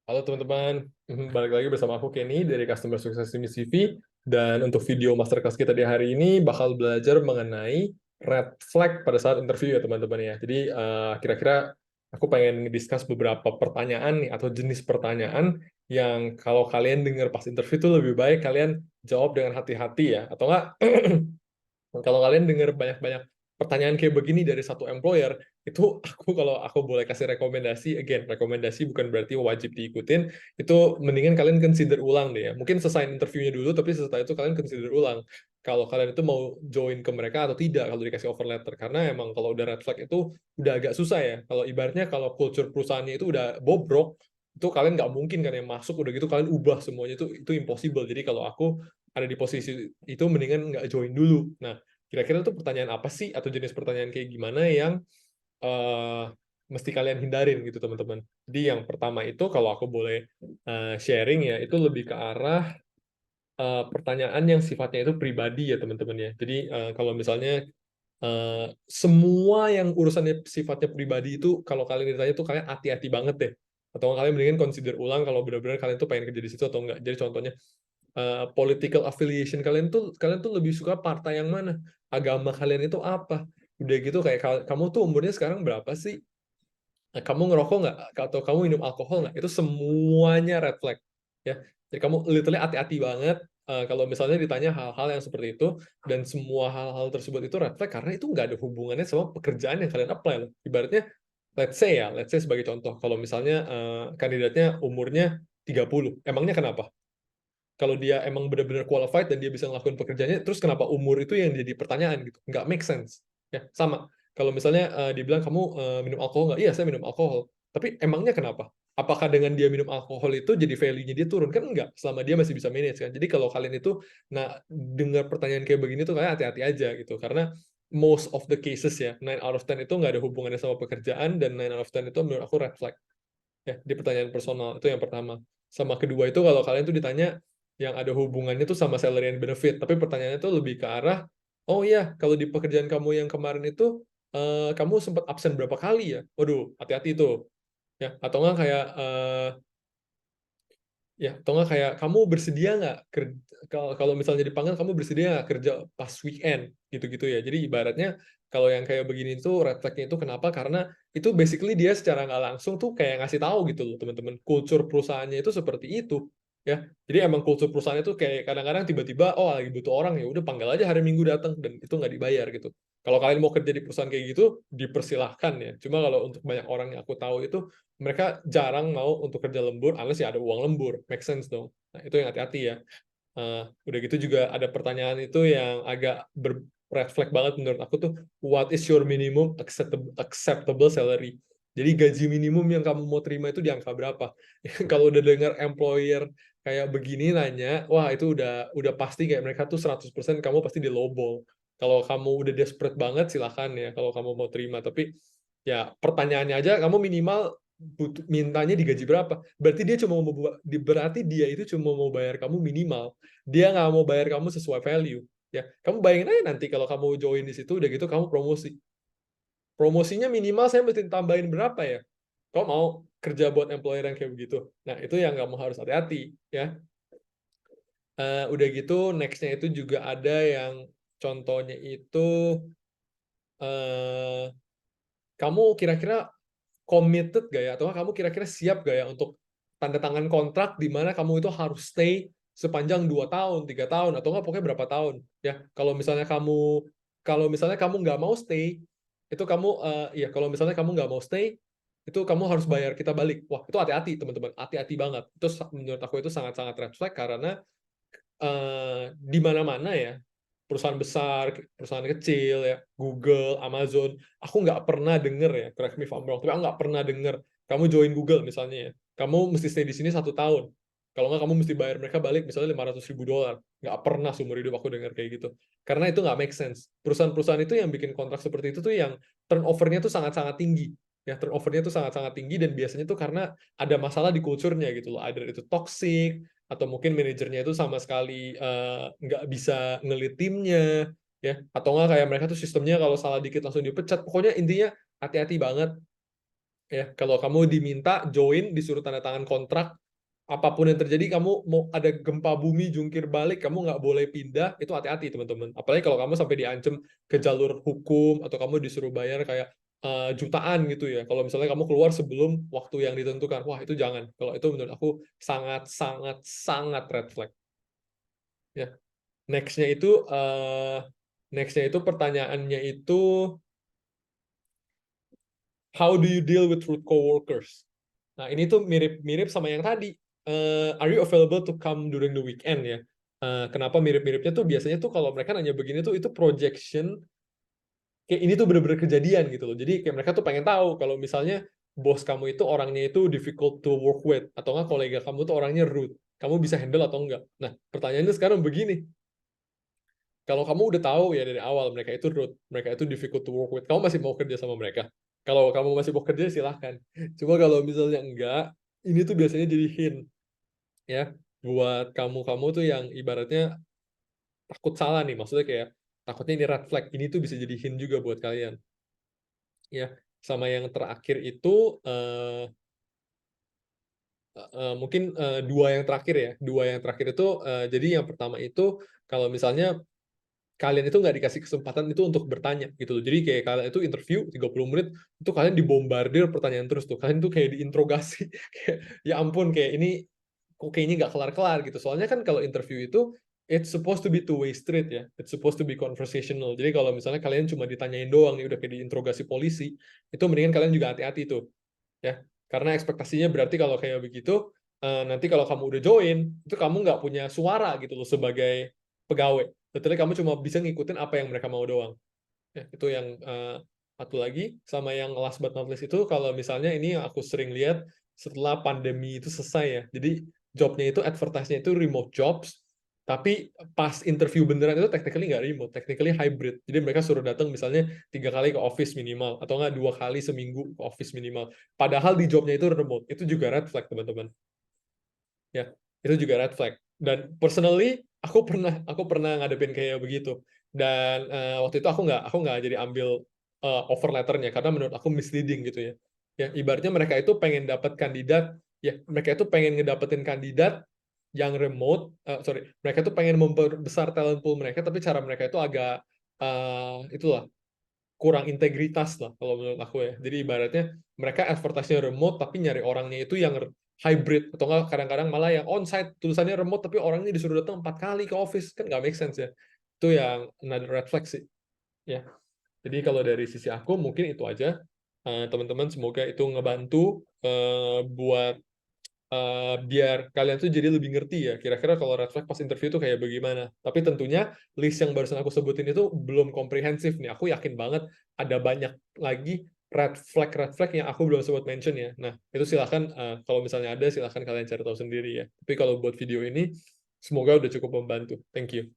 Halo teman-teman, balik lagi bersama aku Kenny dari Customer Success Team CV. Dan untuk video masterclass kita di hari ini bakal belajar mengenai red flag pada saat interview ya teman-teman ya. Jadi kira-kira aku pengen discuss beberapa pertanyaan nih atau jenis pertanyaan yang kalau kalian dengar pas interview itu lebih baik kalian jawab dengan hati-hati ya. Atau enggak, kalau kalian dengar banyak-banyak pertanyaan kayak begini dari satu employer, itu kalau aku boleh kasih rekomendasi, again, rekomendasi bukan berarti wajib diikutin, itu mendingan kalian consider ulang deh ya. Mungkin selesai interviewnya dulu, tapi setelah itu kalian consider ulang. Kalau kalian itu mau join ke mereka atau tidak, kalau dikasih offer letter. Karena emang kalau udah red flag itu udah agak susah ya. Kalau ibaratnya kalau culture perusahaannya itu udah bobrok, itu kalian nggak mungkin kan yang masuk udah gitu kalian ubah semuanya itu impossible. Jadi kalau aku ada di posisi itu mendingan nggak join dulu. Nah, kira-kira tuh pertanyaan apa sih atau jenis pertanyaan kayak gimana yang eh, mesti kalian hindarin gitu teman-teman. Jadi yang pertama itu kalau aku boleh sharing ya, itu lebih ke arah pertanyaan yang sifatnya itu pribadi ya teman-teman ya. Jadi kalau misalnya semua yang urusannya sifatnya pribadi itu kalau kalian ditanya tuh kalian hati-hati banget deh. Atau kalian mendingan consider ulang kalau benar-benar kalian tuh pengen kerja di situ atau enggak. Jadi contohnya political affiliation kalian tuh lebih suka partai yang mana, agama kalian itu apa, udah gitu kayak kamu tuh umurnya sekarang berapa sih. Kamu ngerokok nggak atau kamu minum alkohol nggak, itu semuanya red flag ya. Jadi kamu literally hati-hati banget kalau misalnya ditanya hal-hal yang seperti itu, dan semua hal-hal tersebut itu red flag karena itu nggak ada hubungannya sama pekerjaan yang kalian apply loh. Ibaratnya let's say sebagai contoh kalau misalnya kandidatnya umurnya 30, emangnya kenapa? Kalau dia emang benar-benar qualified dan dia bisa ngelakuin pekerjaannya, terus kenapa umur itu yang jadi pertanyaan gitu? Nggak make sense. Ya, sama. Kalau misalnya dibilang kamu minum alkohol nggak? Iya, saya minum alkohol. Tapi emangnya kenapa? Apakah dengan dia minum alkohol itu jadi value-nya dia turun? Kan enggak, selama dia masih bisa manage kan. Jadi kalau kalian itu, nah dengar pertanyaan kayak begini tuh kalian hati-hati aja gitu. Karena most of the cases ya, 9 out of 10 itu nggak ada hubungannya sama pekerjaan, dan 9 out of 10 itu menurut aku red flag. Ya, di pertanyaan personal, itu yang pertama. Sama kedua itu kalau kalian tuh ditanya yang ada hubungannya tuh sama salary and benefit, tapi pertanyaannya tuh lebih ke arah, oh iya, kalau di pekerjaan kamu yang kemarin itu, kamu sempat absen berapa kali ya? Waduh, hati-hati tuh. Ya, atau enggak kayak, ya, atau nggak kayak kamu bersedia nggak kerja, kalau misalnya dipanggil kamu bersedia nggak kerja pas weekend gitu-gitu ya. Jadi ibaratnya kalau yang kayak begini tuh red flag-nya itu kenapa? Karena itu basically dia secara nggak langsung tuh kayak ngasih tahu gitu loh teman-teman. Kultur perusahaannya itu seperti itu ya. Jadi emang kultur perusahaannya tuh kayak kadang-kadang tiba-tiba oh lagi butuh orang ya udah panggil aja hari Minggu datang dan itu nggak dibayar gitu. Kalau kalian mau kerja di perusahaan kayak gitu dipersilahkan ya. Cuma kalau untuk banyak orang yang aku tahu itu mereka jarang mau untuk kerja lembur unless ya ada uang lembur, make sense dong. Nah itu yang hati-hati ya. Udah gitu juga ada pertanyaan itu yang agak red flag banget menurut aku tuh, what is your minimum acceptable salary. Jadi gaji minimum yang kamu mau terima itu di angka berapa. Kalau udah dengar employer kayak begini nanya, wah itu udah pasti kayak mereka tuh 100% kamu pasti di lowball. Kalau kamu udah desperate banget silakan ya kalau kamu mau terima, tapi ya pertanyaannya aja kamu minimal mintanya digaji berapa. Berarti dia itu cuma mau bayar kamu minimal, dia nggak mau bayar kamu sesuai value ya. Kamu bayangin aja nanti kalau kamu join di situ udah gitu kamu promosinya minimal saya mesti tambahin berapa ya. Kau mau kerja buat employer yang kayak begitu? Nah itu yang kamu harus hati-hati ya. Udah gitu nextnya itu juga ada yang contohnya itu uh, kamu kira-kira committed gak ya, atau kamu kira-kira siap gak ya untuk tanda tangan kontrak di mana kamu itu harus stay sepanjang 2 tahun, 3 tahun, atau enggak pokoknya berapa tahun ya. Kalau misalnya kamu nggak mau stay, itu kamu ya kalau misalnya kamu nggak mau stay, itu kamu harus bayar kita balik. Wah itu hati-hati teman-teman, hati-hati banget. Itu menurut aku itu sangat-sangat red flag karena di mana-mana ya, perusahaan besar, perusahaan kecil ya, Google, Amazon, aku nggak pernah denger ya, correct me if I'm wrong, tapi aku nggak pernah denger kamu join Google misalnya ya, kamu mesti stay di sini 1 tahun. Kalau nggak kamu mesti bayar mereka balik misalnya $500.000. Nggak pernah seumur hidup aku denger kayak gitu. Karena itu nggak make sense. Perusahaan-perusahaan itu yang bikin kontrak seperti itu tuh yang turnover-nya tuh sangat-sangat tinggi. Ya, turnover-nya tuh sangat-sangat tinggi dan biasanya tuh karena ada masalah di kulturnya gitu loh. Either itu toxic, atau mungkin manajernya itu sama sekali nggak bisa ngelit timnya ya, atau nggak kayak mereka tuh sistemnya kalau salah dikit langsung dipecat. Pokoknya intinya hati-hati banget Ya, kalau kamu diminta join, disuruh tanda tangan kontrak, apapun yang terjadi, kamu mau ada gempa bumi jungkir balik, kamu nggak boleh pindah, itu hati-hati teman-teman. Apalagi kalau kamu sampai diancam ke jalur hukum, atau kamu disuruh bayar kayak jutaan gitu ya. Kalau misalnya kamu keluar sebelum waktu yang ditentukan, wah itu jangan. Kalau itu menurut aku sangat, sangat, sangat red flag. Ya, nextnya itu, pertanyaannya itu, how do you deal with rude coworkers? Nah, ini tuh mirip-mirip sama yang tadi. Are you available to come during the weekend ya? Kenapa mirip-miripnya tuh biasanya tuh kalau mereka nanya begini tuh itu projection kayak ini tuh bener-bener kejadian gitu loh. Jadi kayak mereka tuh pengen tahu kalau misalnya bos kamu itu orangnya itu difficult to work with atau enggak kolega kamu tuh orangnya rude. Kamu bisa handle atau enggak? Nah, pertanyaannya sekarang begini. Kalau kamu udah tahu ya dari awal mereka itu rude, mereka itu difficult to work with, kamu masih mau kerja sama mereka? Kalau kamu masih mau kerja silahkan. Cuma kalau misalnya enggak, ini tuh biasanya jadi hint ya buat kamu-kamu tuh yang ibaratnya takut salah nih, maksudnya kayak takutnya ini red flag, ini tuh bisa jadi hint juga buat kalian ya. Sama yang terakhir itu mungkin dua yang terakhir itu jadi yang pertama itu kalau misalnya kalian itu nggak dikasih kesempatan itu untuk bertanya gitu loh. Jadi kayak kalian itu interview 30 menit itu kalian dibombardir pertanyaan terus tuh. Kalian tuh kayak diinterogasi. Kayak, ya ampun kayak ini kok kayaknya nggak kelar-kelar gitu. Soalnya kan kalau interview itu it's supposed to be two-way street ya. It's supposed to be conversational. Jadi kalau misalnya kalian cuma ditanyain doang nih udah kayak diinterogasi polisi, itu mendingan kalian juga hati-hati tuh ya. Karena ekspektasinya berarti kalau kayak begitu nanti kalau kamu udah join itu kamu nggak punya suara gitu loh sebagai pegawai. Literally kamu cuma bisa ngikutin apa yang mereka mau doang. Ya, itu yang satu lagi. Sama yang last but not least itu kalau misalnya ini yang aku sering lihat setelah pandemi itu selesai ya. Jadi jobnya itu advertise-nya itu remote jobs, tapi pas interview beneran itu technically nggak remote, technically hybrid. Jadi mereka suruh datang misalnya 3 kali ke office minimal, atau nggak 2 kali seminggu ke office minimal. Padahal di jobnya itu remote. Itu juga red flag teman-teman. Ya, itu juga red flag. Dan personally aku pernah ngadepin kayak begitu. Dan waktu itu aku nggak jadi ambil offer letternya karena menurut aku misleading gitu ya. Ya, ibaratnya mereka itu pengen dapat kandidat, ya mereka itu pengen ngedapetin kandidat yang remote, mereka itu pengen memperbesar talent pool mereka, tapi cara mereka itu agak itulah kurang integritas lah kalau menurut aku ya. Jadi ibaratnya mereka advertise-nya remote tapi nyari orangnya itu yang hybrid atau enggak kadang-kadang malah yang onsite tulisannya remote tapi orangnya disuruh datang 4 kali ke office kan nggak make sense ya. Itu yang another red flag sih ya. Jadi kalau dari sisi aku mungkin itu aja. Teman-teman semoga itu ngebantu buat biar kalian tuh jadi lebih ngerti ya kira-kira kalau red flag pas interview tuh kayak bagaimana. Tapi tentunya list yang barusan aku sebutin itu belum komprehensif nih. Aku yakin banget ada banyak lagi red flag yang aku belum sempat mention ya. Nah, itu silahkan kalau misalnya ada silahkan kalian cari tahu sendiri ya. Tapi kalau buat video ini semoga udah cukup membantu. Thank you.